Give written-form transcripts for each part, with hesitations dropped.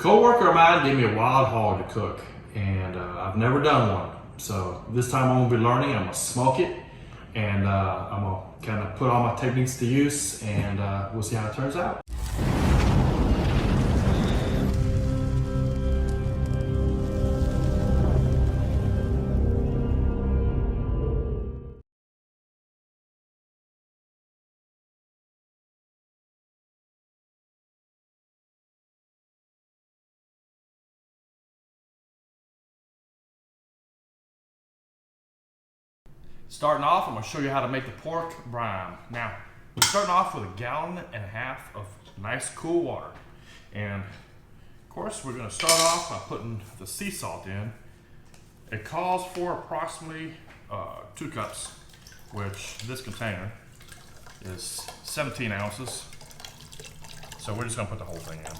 Coworker of mine gave me a wild hog to cook, and I've never done one. So this time I'm gonna be learning. I'm gonna smoke it, and I'm gonna kind of put all my techniques to use, and we'll see how it turns out. Starting off, I'm going to show you how to make the pork brine. Now, we're starting off with 1.5 gallons of nice cool water. And of course, we're going to start off by putting the sea salt in. It calls for approximately 2 cups, which this container is 17 ounces. So we're just going to put the whole thing in.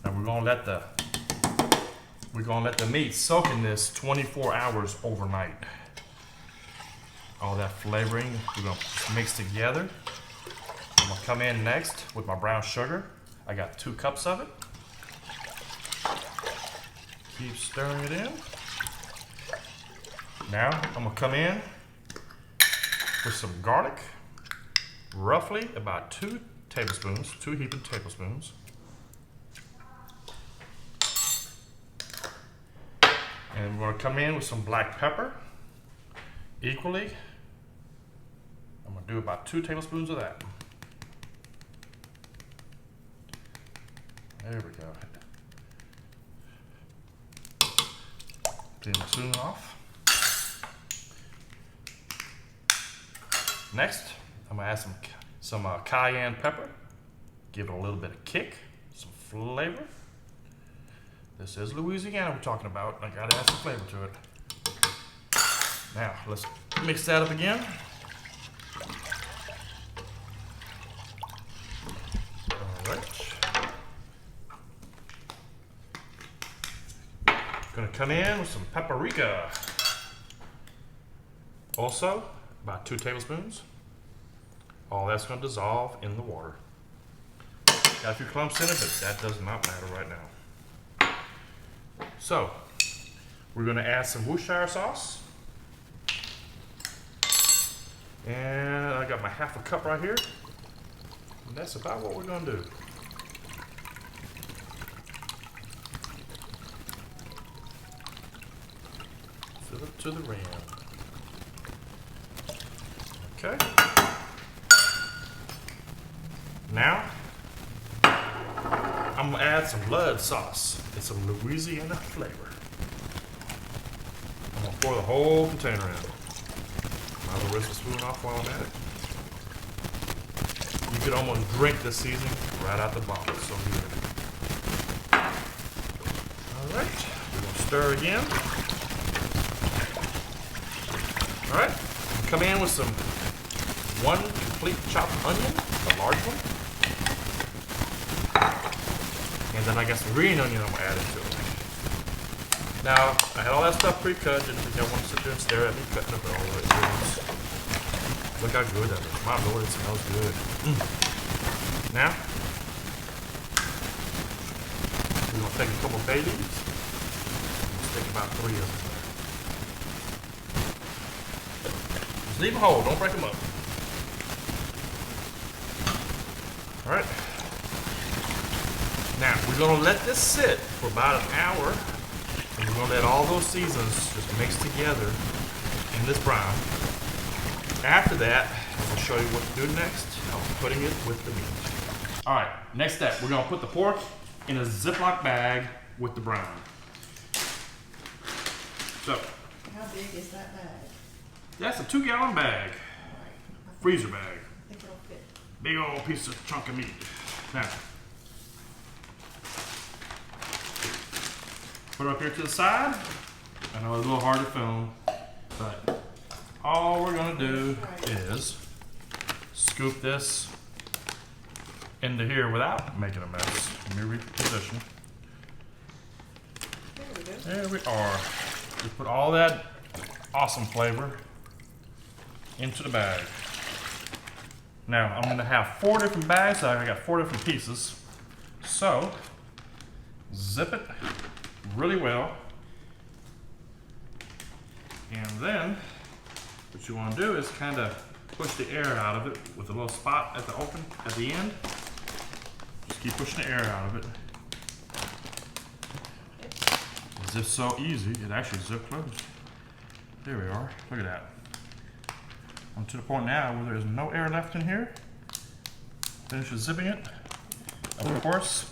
Now we're going to let the meat soak in this 24 hours overnight. All that flavoring we're gonna mix together. I'm gonna come in next with my brown sugar. I got 2 cups of it. Keep stirring it in. Now I'm gonna come in with some garlic, roughly about 2 tablespoons, 2 heaped tablespoons. And we're going to come in with some black pepper, equally. I'm going to do about 2 tablespoons of that. There we go. Clean the spoon off. Next, I'm going to add some cayenne pepper. Give it a little bit of kick, some flavor. This is Louisiana we're talking about. I gotta add some flavor to it. Now, let's mix that up again. Alright. Gonna come in with some paprika. Also, about 2 tablespoons. All that's gonna dissolve in the water. Got a few clumps in it, but that does not matter right now. So, we're going to add some Worcestershire Sauce. And I got my 1/2 cup right here. And that's about what we're going to do. Fill it to the rim. Okay. Now, I'm going to add some blood sauce. It's a Louisiana flavor. I'm going to pour the whole container in. Might as well rinse the spoon off while I'm at it. You could almost drink the seasoning right out the bottle. It's so good. Alright, we're going to stir again. Alright, come in with some 1 complete chopped onion, a large one. And then I got some green onion I'm gonna add into it. Now, I had all that stuff pre-cut, didn't think I wanted to sit there and stare at me cutting up all the way through. Look how good that is. My lord, it smells good. Now, we're gonna take a couple of bay leaves. Stick about 3 of them there. Just leave them whole, don't break them up. Alright. Now, we're going to let this sit for about 1 hour, and we're going to let all those seasons just mix together in this brine. After that, I'll show you what to do next. I'm putting it with the meat. All right, next step, we're going to put the pork in a Ziploc bag with the brine. So. How big is that bag? That's a 2-gallon bag, freezer bag. I think it'll fit. Big old piece of chunk of meat. Now. Put it up here to the side. I know it's a little hard to film, but all we're gonna do is scoop this into here without making a mess. Let me reposition. There we go. There we are. We put all that awesome flavor into the bag. Now I'm gonna have 4 different bags. So I got 4 different pieces. So zip it really well. And then what you want to do is kind of push the air out of it with a little spot at the end. Just keep pushing the air out of it. As if so easy, it actually zip closed. There we are. Look at that. I'm to the point now where there's no air left in here. Finish zipping it. Of course,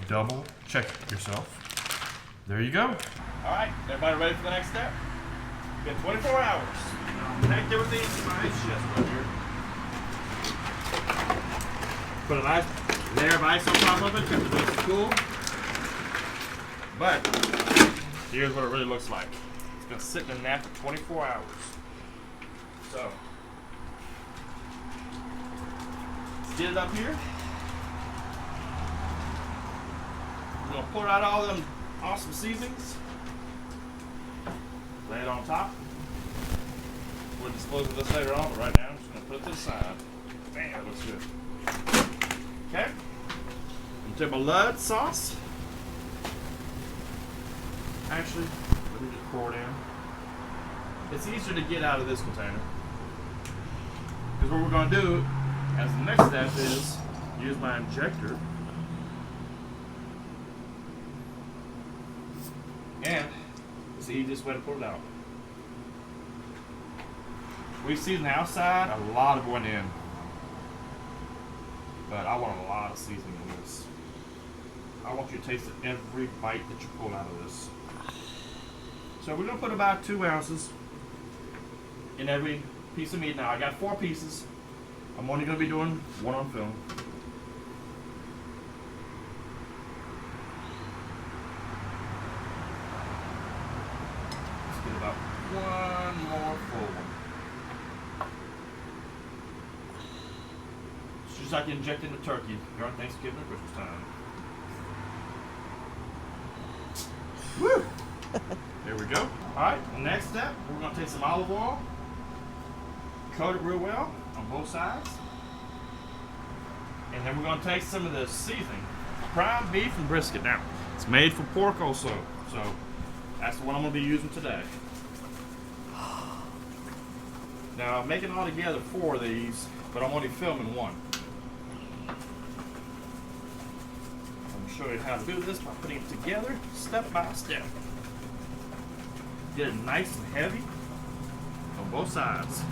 double check yourself. There you go. All right, everybody ready for the next step? You got 24 hours. Connect everything to my ice chest right here. Put a nice layer of ice on top of it, keep it nice and cool. But here's what it really looks like. It's been sitting in that for 24 hours. So let's get it up here. We're gonna pour out all them awesome seasonings. Lay it on top. We'll dispose of this later on, but right now I'm just gonna put it to the side. Bam, it looks good. Okay. I'm gonna take my Lud sauce. Actually, let me just pour it in. It's easier to get out of this container. Because what we're going to do as the next step is use my injector. And it's the easiest way to pull it out. We seasoned the outside, a lot of it went in. But I want a lot of seasoning in this. I want you to taste it every bite that you pull out of this. So we're going to put about 2 ounces in every piece of meat. Now I got 4 pieces. I'm only going to be doing 1 on film. Let's get about 1 more full one. It's just like injecting the turkey during Thanksgiving or Christmas time. Woo! There we go. Alright, the next step, we're going to take some olive oil, coat it real well on both sides, and then we're going to take some of the seasoning. Prime beef and brisket. Now, it's made from pork also, so that's the one I'm going to be using today. Now, I'm making all together 4 of these, but I'm only filming 1. I'm going to show you how to do this by putting it together step by step. Get it nice and heavy on both sides.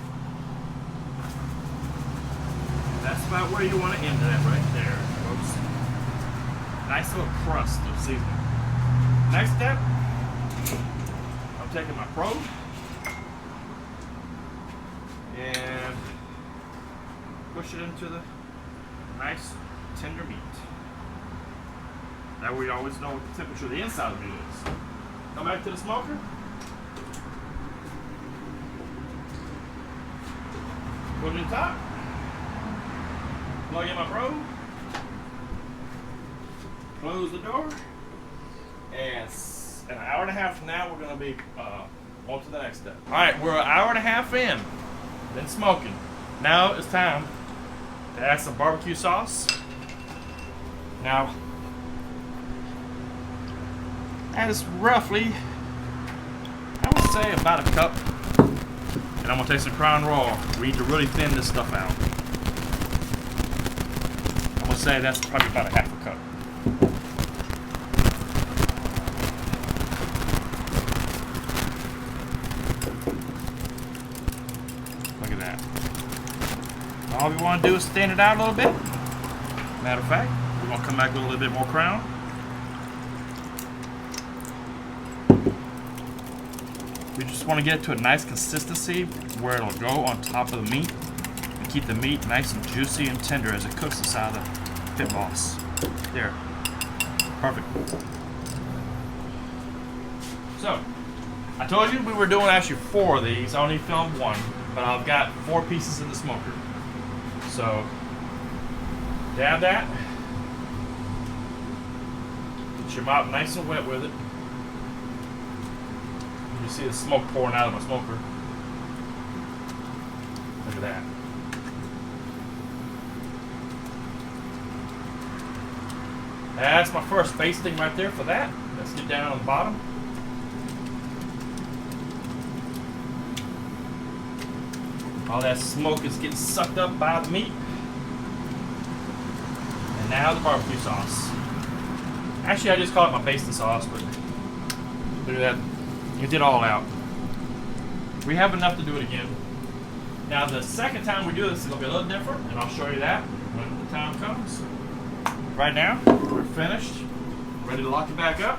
That's about where you want to end that right there, folks. Nice little crust of seasoning. Next step, I'm taking my probe and push it into the nice tender meat. That way you always know what the temperature of the inside of the meat is. Come back to the smoker. Put it in top. Plug in my probe. Close the door. And an hour and a half from now, we're going to be on to the next step. All right, we're an hour and a half in. Been smoking. Now it's time to add some barbecue sauce. Now, that is roughly, I would say, about a cup. And I'm going to take some Crown Royal. We need to really thin this stuff out. I'm going to say that's probably about a half a cup. Look at that. All we want to do is thin it out a little bit. Matter of fact, we're going to come back with a little bit more Crown. We just want to get it to a nice consistency where it'll go on top of the meat and keep the meat nice and juicy and tender as it cooks inside the Pitt Boss. There. Perfect. So, I told you we were doing actually 4 of these. I only filmed 1, but I've got 4 pieces in the smoker. So, dab that. Get your mouth nice and wet with it. You see the smoke pouring out of my smoker. Look at that. That's my first basting right there for that. Let's get down on the bottom. All that smoke is getting sucked up by the meat. And now the barbecue sauce. Actually, I just call it my basting sauce, but look at that. It did all out. We have enough to do it again. Now, the second time we do this is going to be a little different, and I'll show you that when the time comes. Right now, we're finished. Ready to lock it back up.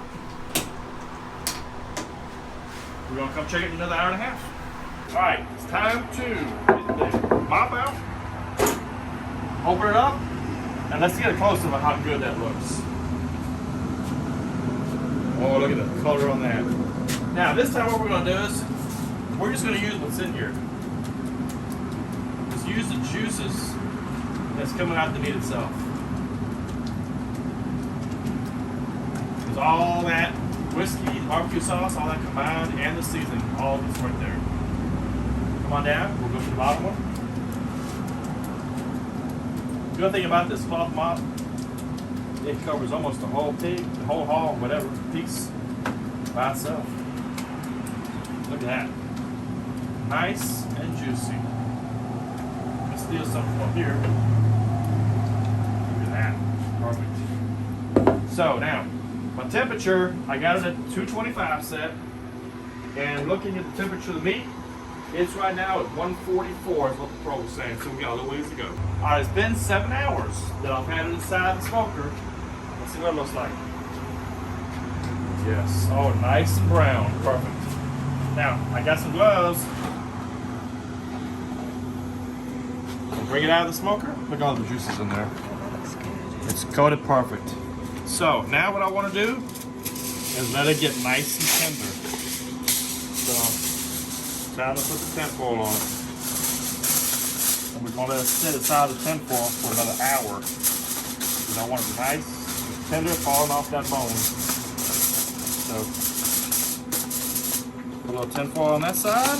We're going to come check it in another hour and a half. Alright, it's time to get the mop out, open it up, and let's get a close-up of how good that looks. Oh, look at the color on that. Now, this time what we're going to do is, we're just going to use what's in here. Just use the juices that's coming out the meat itself. Because all that whiskey, barbecue sauce, all that combined, and the seasoning, all of it's right there. Come on down, we'll go to the bottom one. The good thing about this cloth mop, it covers almost the whole pig, the whole hog, whatever, piece by itself. Look at that. Nice and juicy. Let's steal something from here. Look at that. Perfect. So now, my temperature, I got it at 225 set. And looking at the temperature of the meat, it's right now at 144 is what the pro was saying, so we got a little ways to go. Alright, it's been 7 hours that I've had it inside the smoker. Let's see what it looks like. Yes, oh, nice and brown, perfect. Now, I got some gloves. I'll bring it out of the smoker. Look at all the juices in there. It's coated perfect. So, now what I want to do is let it get nice and tender. So, time to put the tinfoil on it. And we're going to let it sit inside the tinfoil for another hour. Because I want it nice and tender, falling off that bone. So, put a little tinfoil on that side.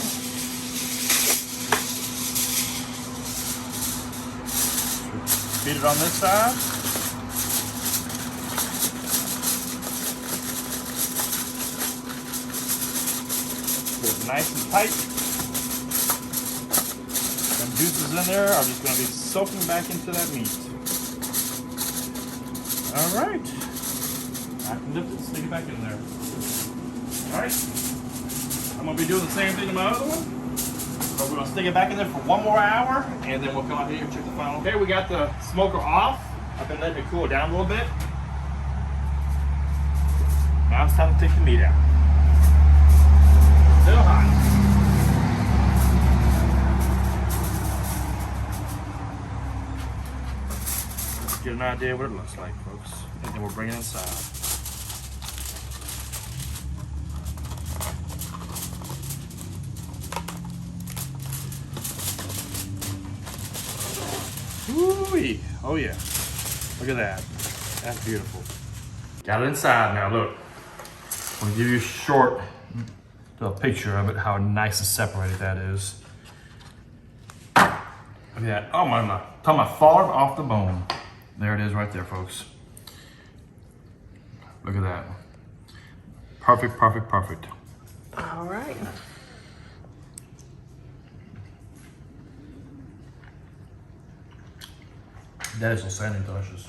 Feed it on this side. Nice and tight. Some juices in there are just going to be soaking back into that meat. Alright. I can lift it and stick it back in there. Alright. I'm going to be doing the same thing to my other one. But we're going to stick it back in there for 1 more hour, and then we'll come out here and check the final. Okay, we got the smoker off. I've been letting it cool down a little bit. Now it's time to take the meat out. Still hot. Let's get an idea what it looks like, folks. And then we'll bring it inside. Woo-wee. Oh yeah. Look at that. That's beautiful. Got it inside now, look. I'm gonna give you a short picture of it, how nice and separated that is. Look at that. Oh my, talking about falling off the bone. There it is right there, folks. Look at that. Perfect, perfect, perfect. All right. That is outstanding delicious.